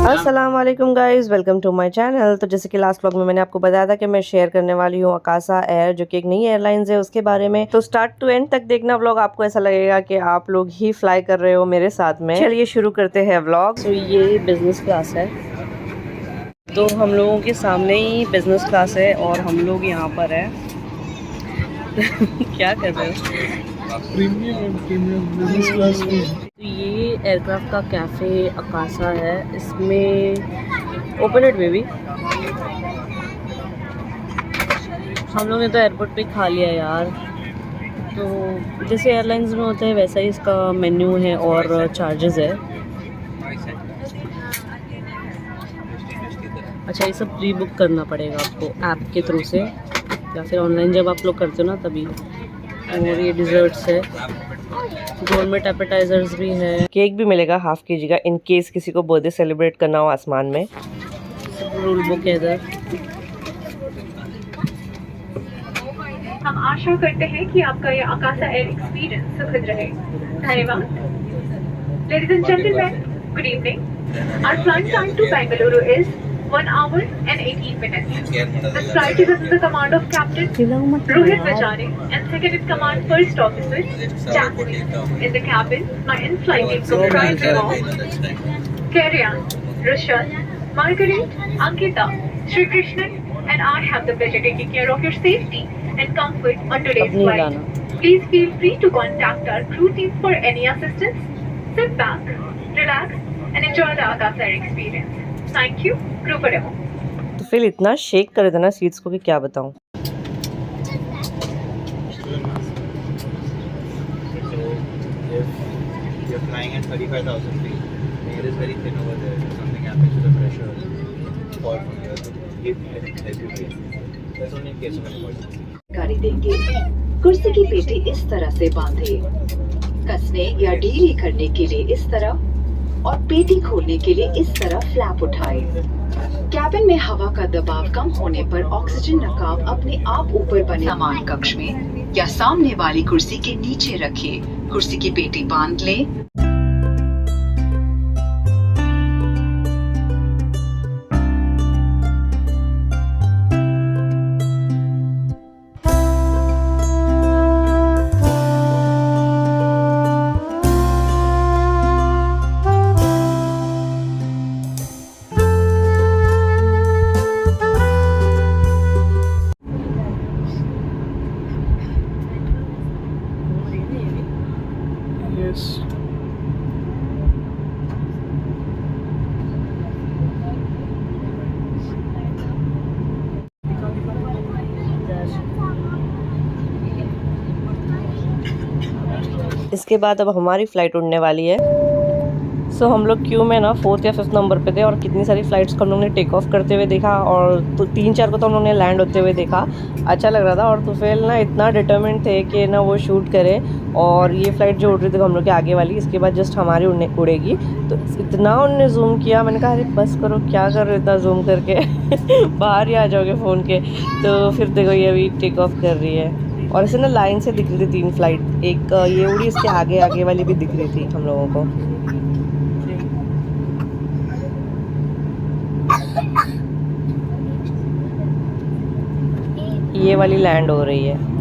अस्सलाम वालेकुम guys, welcome to my channel. तो जैसे कि लास्ट व्लॉग में मैंने आपको बताया था कि मैं शेयर करने वाली हूँ अकासा एयर, जो कि एक नई एयरलाइंस है, उसके बारे में। तो स्टार्ट टू एंड तक देखना व्लॉग, आपको ऐसा लगेगा कि आप लोग ही फ्लाई कर रहे हो मेरे साथ में। चलिए शुरू करते हैं व्लॉग। तो ये बिजनेस क्लास है, तो हम लोगों के सामने ही बिजनेस क्लास है और हम लोग यहाँ पर है। क्या कर रहे हो? प्रीमियम बिजनेस क्लास में। तो ये एयरक्राफ्ट का कैफ़े अकासा है। इसमें ओपन इट बेबी। हम लोग ने तो एयरपोर्ट पे खा लिया यार। तो जैसे एयरलाइंस में होता है वैसा ही इसका मेन्यू है और चार्जेस है। अच्छा, ये सब प्री बुक करना पड़ेगा आपको ऐप के थ्रू से, या फिर ऑनलाइन जब आप लोग करते हो ना तभी। और ये डिज़र्ट्स है, गोरमेट एपेटाइजर्स भी है, केक भी मिलेगा ½ kg का इन केस किसी को बर्थडे सेलिब्रेट करना हो आसमान में। रूल बुक है इधर। हम आशा करते हैं कि आपका यह अकासा एयर एक्सपीरियंस सुखद रहे। धन्यवाद। Ladies and gentlemen, good evening. Our flight time to Bengaluru is 1 hour and 18 minutes. This flight is under the command of Captain Rohit Vajare and second in command First Officer Jack Smith. In the cabin, my in-flight team comprising of Kerryan, Rushal, Margaret, Ankita, Sri Krishnan, and I have the pleasure taking care of your safety and comfort on today's flight. Please feel free to contact our crew team for any assistance. Sit back, relax, and enjoy the Akasa Air experience. Thank you, crew for demo. तो फिर इतना shake कर देना seats को कि क्या बताऊं। You're flying at 35,000 feet. The air is very thin over there. If something happens to the pressure, fall from here. So it help you breathe. That's only in case of emergency. जानकारी देंगे। कुर्सी की पेटी इस तरह से बांधे, कसने या ढीली करने के लिए इस तरह और पेटी खोलने के लिए इस तरह फ्लैप उठाए। कैबिन में हवा का दबाव कम होने पर ऑक्सीजन नकाब अपने आप ऊपर बने सामान कक्ष में या सामने वाली कुर्सी के नीचे रखिए। कुर्सी की पेटी बांध लें। Yes. इसके बाद अब हमारी फ़्लाइट उड़ने वाली है। सो हम लोग क्यू में ना 4th या 5th नंबर पे थे और कितनी सारी फ़्लाइट्स को हम लोग ने टेक ऑफ करते हुए देखा और तो 3-4 को तो हम लोग ने लैंड होते हुए देखा। अच्छा लग रहा था और तुफेल ना इतना डिटरमिन्ड थे कि ना वो शूट करे। और ये फ़्लाइट जो उड़ रही थी हम लोग के आगे वाली, इसके बाद जस्ट हमारी उड़ेगी। तो इतना उनने जूम किया, मैंने कहा अरे बस करो, क्या कर रहे इतना जूम करके बाहर ही आ जाओगे फ़ोन के। तो फिर देखो ये अभी टेक ऑफ कर रही है और ऐसे ना लाइन से दिख रही थी 3 फ़्लाइट। एक ये उड़ी, इसके आगे आगे वाली भी दिख रही थी हम लोगों को। ये वाली लैंड हो रही है।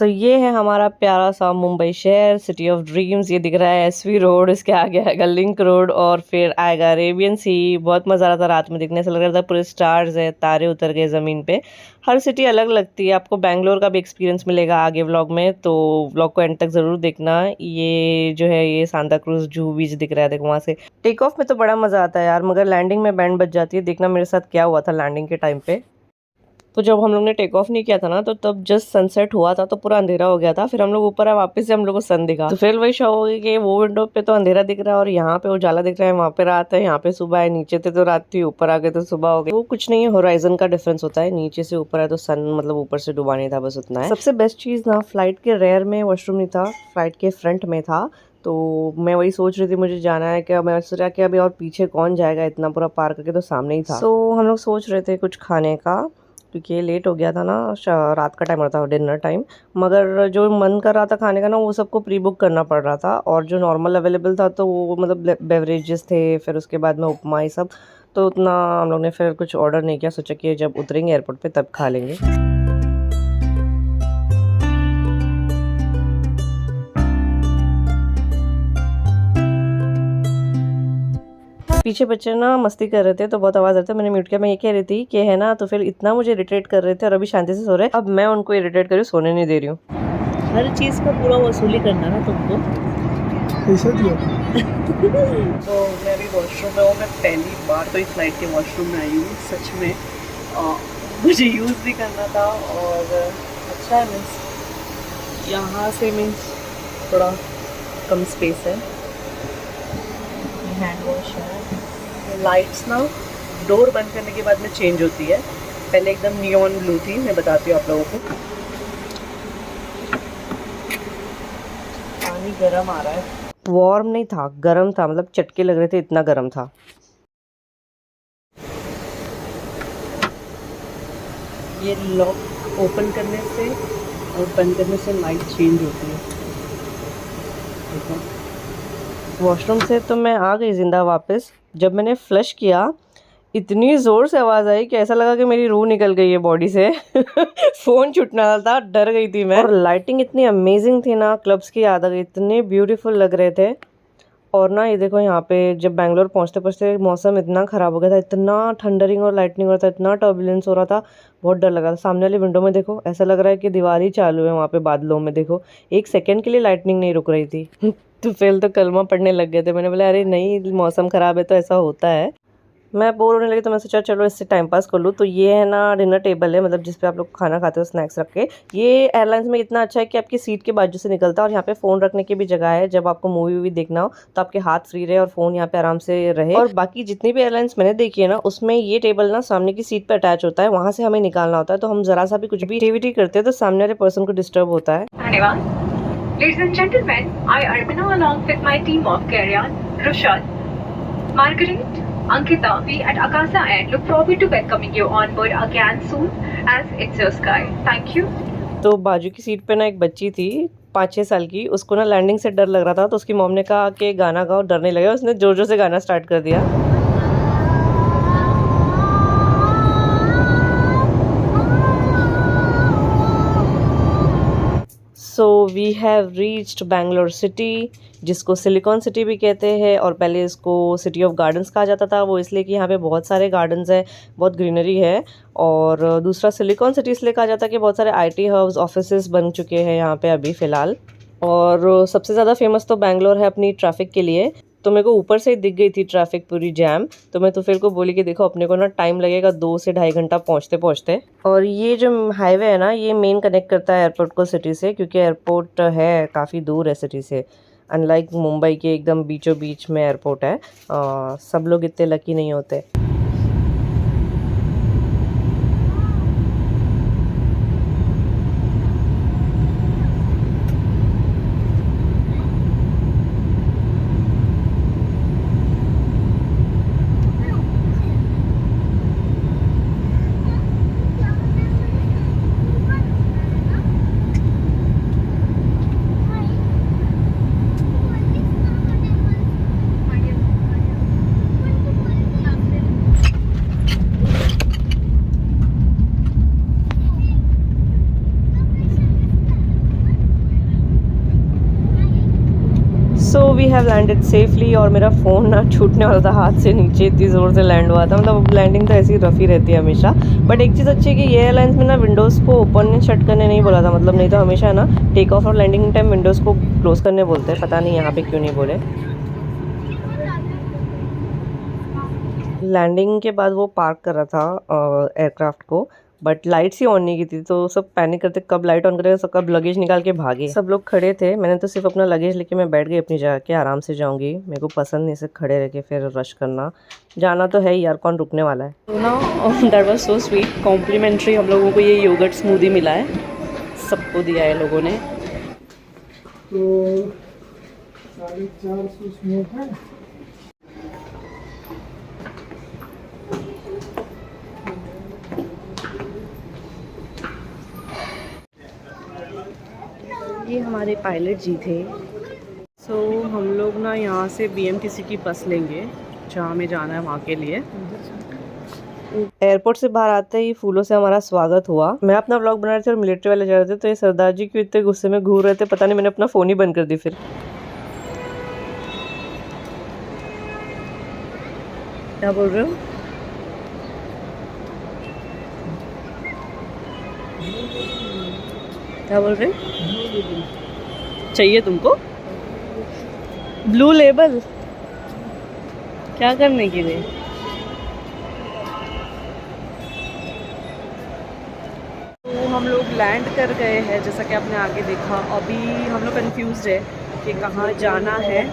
सो ये है हमारा प्यारा सा मुंबई शहर, सिटी ऑफ ड्रीम्स। ये दिख रहा है एसवी रोड, इसके आगे आएगा लिंक रोड और फिर आएगा अरेबियन सी। बहुत मज़ा आ रहा था रात में दिखने से, लग रहा था पूरे स्टार्स है, तारे उतर गए ज़मीन पे। हर सिटी अलग लगती है। आपको बैंगलोर का भी एक्सपीरियंस मिलेगा आगे व्लॉग में, तो व्लॉग को एंड तक ज़रूर देखना। ये जो है ये सांता क्रूज जूहू बीच दिख रहा है, देखो वहाँ से। टेक ऑफ में तो बड़ा मज़ा आता है यार, मगर लैंडिंग में बैंड बज जाती है। देखना मेरे साथ क्या हुआ था लैंडिंग के टाइम पे। तो जब हम लोग ने टेक ऑफ नहीं किया था ना, तो तब जस्ट सनसेट हुआ था, तो पूरा अंधेरा हो गया था। फिर हम लोग ऊपर आए, वापस से हम लोग को सन दिखा। तो फिर वही शो हो गई कि वो विंडो पे तो अंधेरा दिख रहा है और यहाँ पे उजाला दिख रहा है। वहाँ पे रात है, यहाँ पे सुबह है। नीचे थे तो रात थी, ऊपर आ गए तो सुबह हो गई। वो कुछ नहीं है, होराइजन का डिफरेंस होता है। नीचे से ऊपर है तो सन मतलब ऊपर से डूबा नहीं था, बस उतना है। सबसे बेस्ट चीज़ ना, फ्लाइट के रेयर में वॉशरूम नहीं था, फ्लाइट के फ्रंट में था। तो मैं वही सोच रही थी मुझे जाना है, क्या मैं सोचा कि अभी और पीछे कौन जाएगा, इतना पूरा पार करके तो सामने ही था। तो हम लोग सोच रहे थे कुछ खाने का, क्योंकि लेट हो गया था ना, रात का टाइम हो रहा था, डिनर टाइम। मगर जो मन कर रहा था खाने का ना, वो सबको प्री बुक करना पड़ रहा था। और जो नॉर्मल अवेलेबल था तो वो मतलब बेवरेजेस थे, फिर उसके बाद में उपमा ये सब। तो उतना हम लोग ने फिर कुछ ऑर्डर नहीं किया, सोचा कि जब उतरेंगे एयरपोर्ट पे तब खा लेंगे। पीछे बच्चे ना मस्ती कर रहे थे तो बहुत आवाज़ आ रही थी, मैंने म्यूट किया। मैं ये कह रही थी कि है ना, तो फिर इतना मुझे इरिटेट कर रहे थे और अभी शांति से सो रहे। अब मैं उनको इरिटेट कर रही हूँ, सोने नहीं दे रही हूँ। हर चीज़ का पूरा वसूली करना है तुमको, पैसा दिया। तो मैं अभी वॉशरूम में हूँ। मैं पहली बार तो इस फ्लाइट के वॉशरूम में आई हूँ सच में। मुझे यूज़ भी करना था और अच्छा है, मीन्स यहाँ से मीन्स थोड़ा कम स्पेस है। हैंड वॉश है। लाइट्स ना डोर बंद करने के बाद में चेंज होती है, पहले एकदम नियॉन ब्लू थी। मैं बताती हूँ आप लोगों को। पानी गर्म आ रहा है, वार्म नहीं था, गर्म था, मतलब चटके लग रहे थे, इतना गर्म था। ये लॉक ओपन करने से और बंद करने से लाइट चेंज होती है। देखो वॉशरूम से तो मैं आ गई जिंदा वापस। जब मैंने फ्लश किया इतनी ज़ोर से आवाज़ आई कि ऐसा लगा कि मेरी रूह निकल गई है बॉडी से। फ़ोन छूटने वाला था, डर गई थी मैं। और लाइटिंग इतनी अमेजिंग थी ना, क्लब्स की याद आ गई, इतने ब्यूटीफुल लग रहे थे। और ना ये देखो यहाँ पे जब बैंगलोर पहुँचते पहुँचते मौसम इतना ख़राब हो गया था, इतना थंडरिंग और लाइटनिंग हो रहा था, इतना टर्बुलेंस हो रहा था, बहुत डर लगा था। सामने वाली विंडो में देखो, ऐसा लग रहा है कि दिवाली चालू है वहाँ पे बादलों में। देखो एक सेकंड के लिए लाइटनिंग नहीं रुक रही थी। तो फिर तो कलमा पढ़ने लग गए थे। मैंने बोला अरे नहीं, मौसम ख़राब है तो ऐसा होता है। मैं बोर होने लगी तो मैं सोचा चलो इससे टाइम पास कर लूँ। तो ये है ना डिनर टेबल है, मतलब जिस पे आप लोग खाना खाते हो स्नैक्स रख के। ये एयरलाइंस में इतना अच्छा है कि आपकी सीट के बाजू से निकलता है और यहाँ पे फ़ोन रखने की भी जगह है। जब आपको मूवी वूवी देखना हो तो आपके हाथ फ्री रहे और फ़ोन यहाँ पे आराम से रहे। और बाकी जितनी भी एयरलाइंस मैंने देखी है ना, उसमें ये टेबल ना सामने की सीट पर अटैच होता है, वहाँ से हमें निकालना होता है। तो हम ज़रा सा भी कुछ भी एक्टिविटी करते हैं तो सामने वाले पर्सन को डिस्टर्ब होता है। धन्यवाद। Ladies and gentlemen, I Arpina along with my team of Karyan, Rushad, Margaret, Ankita, we at Akasa Air look forward to welcoming you on board again soon as it's your sky. Thank you. तो बाजू की seat पे ना एक बच्ची थी 5-6 साल की, उसको ना लैंडिंग से डर लग रहा था। तो उसकी मॉम ने कहा कि गाना गाओ, डर नहीं लगेगा। उसने जोर जोर से गाना स्टार्ट कर दिया। So we have reached Bangalore city, जिसको सिलिकॉन सिटी भी कहते हैं। और पहले इसको सिटी ऑफ गार्डन्स कहा जाता था, वो इसलिए कि यहाँ पे बहुत सारे गार्डन्स हैं, बहुत ग्रीनरी है। और दूसरा सिलिकॉन सिटी इसलिए कहा जाता है कि बहुत सारे IT हब्स, ऑफिसेज बन चुके हैं यहाँ पे अभी फ़िलहाल। और सबसे ज़्यादा फेमस तो बैंगलोर है अपनी ट्रैफिक के लिए। तो मेरे को ऊपर से ही दिख गई थी ट्रैफिक पूरी जैम। तो मैं तो फिर को बोली कि देखो अपने को ना टाइम लगेगा 2 से 2.5 घंटा पहुँचते पहुँचते। और ये जो हाईवे है ना, ये मेन कनेक्ट करता है एयरपोर्ट को सिटी से, क्योंकि एयरपोर्ट है काफ़ी दूर है सिटी से। अनलाइक मुंबई के एकदम बीचों बीच में एयरपोर्ट है। सब लोग इतने लकी नहीं होते। हैव लैंडेड सेफली और मेरा फ़ोन ना छूटने वाला था हाथ से नीचे, इतनी ज़ोर से लैंड हुआ था। मतलब लैंडिंग तो ऐसी रफ़ी रहती है हमेशा। बट एक चीज़ अच्छी है कि ये एयरलाइंस में ना विंडोज़ को ओपन एंड शट करने नहीं बोला था, मतलब नहीं तो हमेशा है ना टेक ऑफ और लैंडिंग टाइम विंडोज़ को क्लोज़ करने बोलते हैं, पता नहीं यहाँ पे क्यों नहीं बोले। लैंडिंग के बाद वो पार्क कर रहा था एयरक्राफ्ट को, बट लाइट्स ही ऑन नहीं की थी, तो सब पैनिक करते कब लाइट ऑन करेगा, सब कब लगेज निकाल के भागे। सब लोग खड़े थे, मैंने तो सिर्फ अपना लगेज लेके मैं बैठ गई अपनी जगह के, आराम से जाऊंगी। मेरे को पसंद नहीं से खड़े रह के फिर रश करना, जाना तो है यार, कौन रुकने वाला है। तो ना that was so sweet, complimentary हम लोगों को ये योगर्ट स्मूदी मिला है, सबको दिया है लोगों ने। तो 450 स्मोक है। ये हमारे पायलट जी थे। सो हम लोग ना यहाँ से BMTC की बस लेंगे जहाँ हमें जाना है वहाँ के लिए। एयरपोर्ट से बाहर आते ही फूलों से हमारा स्वागत हुआ। मैं अपना व्लॉग बना रहे थे और मिलिट्री वाले जा रहे थे, तो ये सरदार जी क्यों इतने गुस्से में घूर रहे थे पता नहीं, मैंने अपना फ़ोन ही बंद कर दी। फिर क्या बोल रहे हो? क्या बोल रहे चाहिए तुमको ब्लू लेबल? क्या करने के लिए? तो हम लोग लैंड कर गए हैं, जैसा कि आपने आगे देखा। अभी हम लोग कंफ्यूज है कि कहाँ जाना है।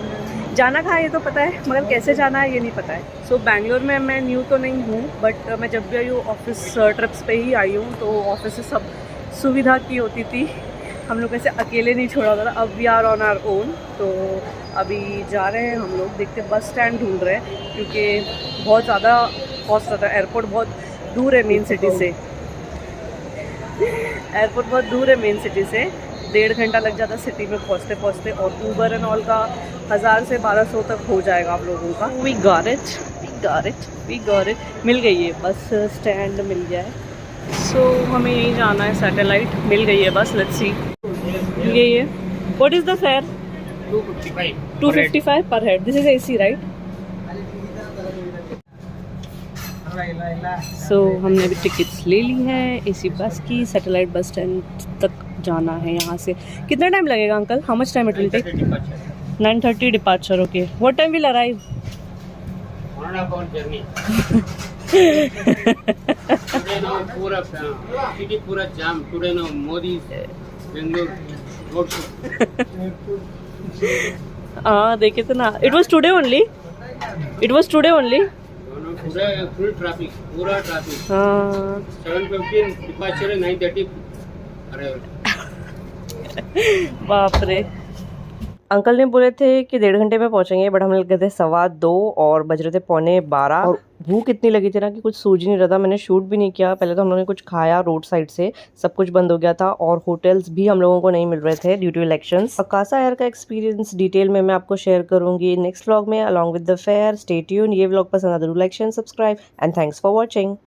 जाना कहाँ ये तो पता है, मगर कैसे जाना है ये नहीं पता है। सो बेंगलोर में मैं न्यू तो नहीं हूँ, बट मैं जब भी आई हूँ ऑफिस ट्रिप्स पे ही आई हूँ, तो ऑफिस से सब सुविधा की होती थी, हम लोग ऐसे अकेले नहीं छोड़ा होता था। अब we are on our own, तो अभी जा रहे हैं हम लोग, देखते बस स्टैंड ढूंढ रहे हैं क्योंकि बहुत ज़्यादा कॉस्ट रहता है। एयरपोर्ट बहुत दूर है मेन सिटी से, एयरपोर्ट बहुत दूर है मेन सिटी से, 1.5 घंटा लग जाता सिटी में पहुँचते पहुँचते, और ऊबर एंड ऑल का 1000 से 1200 तक हो जाएगा आप लोगों का। वी गॉट इट, मिल गई है बस स्टैंड, मिल गया है। सो हमें यहीं जाना है, सैटेलाइट मिल गई है बस, लेट्स सी। मिल गई है। What is the fare? 255 पर head. This is AC right? So हमने अभी टिकट्स ले ली है AC बस की, सैटेलाइट बस स्टैंड तक जाना है। यहाँ से कितना टाइम लगेगा uncle? How much time it will take? 9:30 departure. Okay, what time will arrive? 1.5 hour journey. Today now pura city pura jam. Today now Modi's Bangalore road show. हाँ देखे तो ना, it was today only, No, today full traffic, pura traffic. हाँ 7:15 departure, 9:30 arrival. बाप रे। Uncle ने बोले थे कि 1.5 घंटे में पहुंचेंगे, बट हम लोग गए थे 2:15 और बज रहे थे 11:15, और भूख इतनी लगी थी ना कि कुछ सूझ ही नहीं रहा था। मैंने शूट भी नहीं किया। पहले तो हम लोगों ने कुछ खाया रोड साइड से, सब कुछ बंद हो गया था, और होटल्स भी हम लोगों को नहीं मिल रहे थे due to elections. Akasa Air का एक्सपीरियंस डिटेल में मैं आपको शेयर करूंगी नेक्स्ट व्लॉग में along with the fare. Stay tuned. ये व्लॉग पसंद आता है, do like, share, subscribe and thanks for watching.